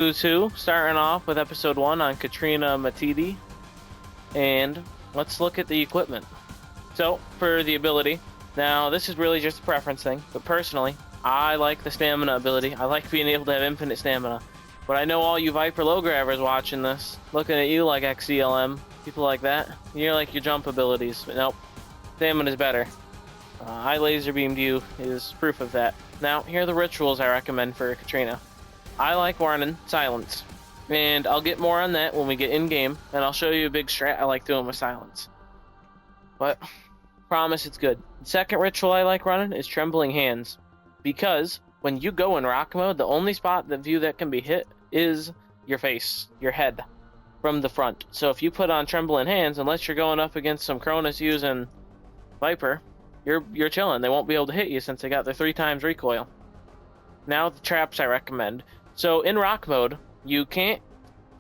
Who's Who, starting off with episode 1 on Katrina Matadi, and let's look at the equipment. So, for the ability, now this is really just a preference thing, but personally, I like the stamina ability. I like being able to have infinite stamina. But I know all you Viper low grabbers watching this, looking at you like XCLM, people like that, you're like your jump abilities, but nope, stamina is better. I laser beamed you is proof of that. Now, here are the rituals I recommend for Katrina. I like running silence, and I'll get more on that when we get in game, and I'll show you a big strat I like doing with silence. But promise it's good. The second ritual I like running is trembling hands, because when you go in rock mode, the only spot that can be hit is your face, your head, from the front. So if you put on trembling hands, unless you're going up against some Cronus using Viper, you're chilling. They won't be able to hit you since they got their 3 times recoil. Now the traps I recommend. So in rock mode, you can't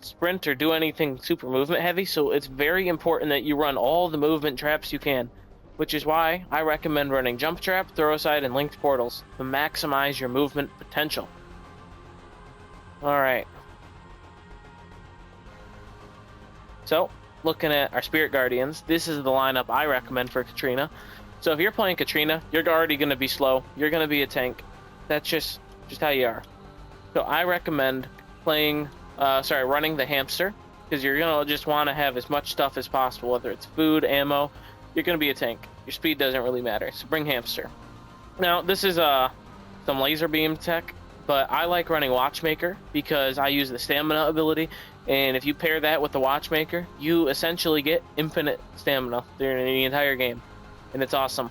sprint or do anything super movement heavy, so it's very important that you run all the movement traps you can, which is why I recommend running jump trap, throw aside, and linked portals to maximize your movement potential. Alright. So, looking at our Spirit Guardians, this is the lineup I recommend for Katrina. So if you're playing Katrina, you're already going to be slow, you're going to be a tank. That's just how you are. So I recommend running the hamster, because you're going to just want to have as much stuff as possible, whether it's food, ammo. You're going to be a tank. Your speed doesn't really matter, so bring hamster. Now, this is some laser beam tech, but I like running watchmaker because I use the stamina ability, and if you pair that with the watchmaker, you essentially get infinite stamina during the entire game, and it's awesome.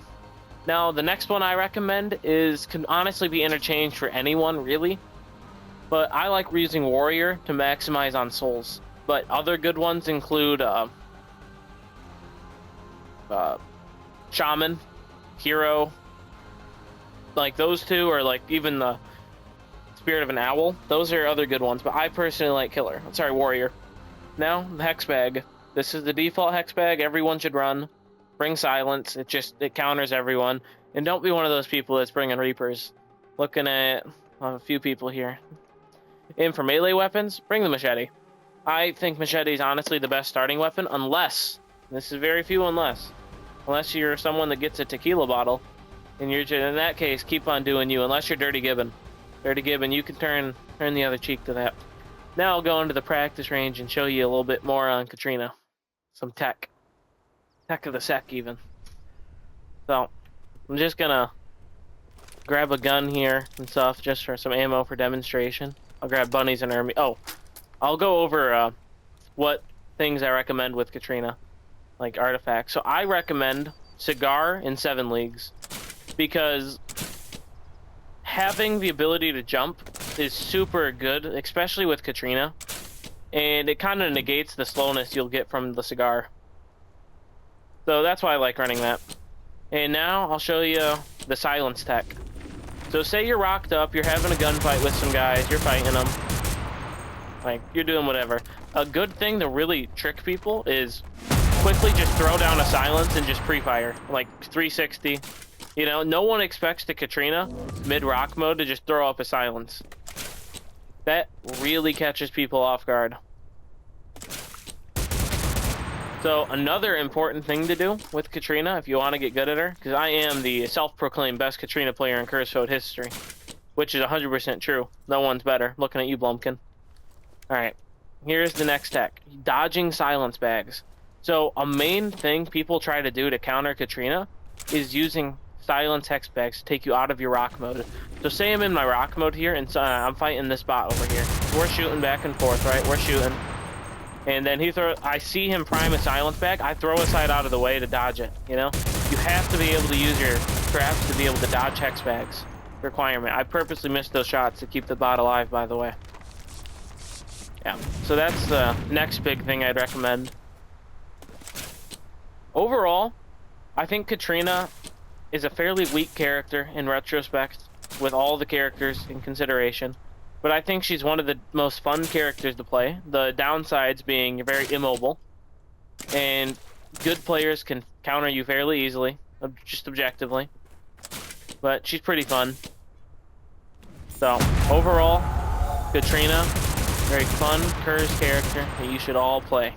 Now, the next one I recommend can honestly be interchanged for anyone, really. But I like using Warrior to maximize on souls. But other good ones include Shaman, Hero. Like those two, or like even the Spirit of an Owl. Those are other good ones, but I personally like Warrior. Now, the Hex Bag. This is the default Hex Bag everyone should run. Bring silence, it counters everyone. And don't be one of those people that's bringing Reapers. Looking at a few people here. And for melee weapons, bring the machete. I think machete is honestly the best starting weapon, unless you're someone that gets a tequila bottle, and in that case, keep on doing you, unless you're Dirty Gibbon. Dirty Gibbon, you can turn the other cheek to that. Now I'll go into the practice range and show you a little bit more on Katrina. Some tech of the sec even. So, I'm just gonna grab a gun here and stuff, just for some ammo for demonstration. I'll grab bunnies and army. Oh, I'll go over what things I recommend with Katrina, like artifacts. So I recommend Cigar in 7 Leagues, because having the ability to jump is super good, especially with Katrina, and it kind of negates the slowness you'll get from the Cigar. So that's why I like running that. And now I'll show you the silence tech. So say you're rocked up, you're having a gunfight with some guys, you're fighting them. Like, you're doing whatever. A good thing to really trick people is quickly just throw down a silence and just pre-fire. Like 360. You know, no one expects the Katrina mid-rock mode to just throw up a silence. That really catches people off guard. So another important thing to do with Katrina, if you want to get good at her, because I am the self-proclaimed best Katrina player in CRSED history, which is 100% true. No one's better. Looking at you, Blumpkin. Alright, here's the next tech. Dodging silence bags. So a main thing people try to do to counter Katrina is using silence hex bags to take you out of your rock mode. So say I'm in my rock mode here, and I'm fighting this bot over here. We're shooting back and forth, right? We're shooting. And then I see him prime a silence bag, I throw a side out of the way to dodge it, you know? You have to be able to use your traps to be able to dodge hex bags. Requirement. I purposely missed those shots to keep the bot alive, by the way. Yeah, so that's the next big thing I'd recommend. Overall, I think Katrina is a fairly weak character in retrospect, with all the characters in consideration. But I think she's one of the most fun characters to play. The downsides being you're very immobile, and good players can counter you fairly easily, just objectively. But she's pretty fun. So, overall, Katrina, Very fun, cursed character that you should all play.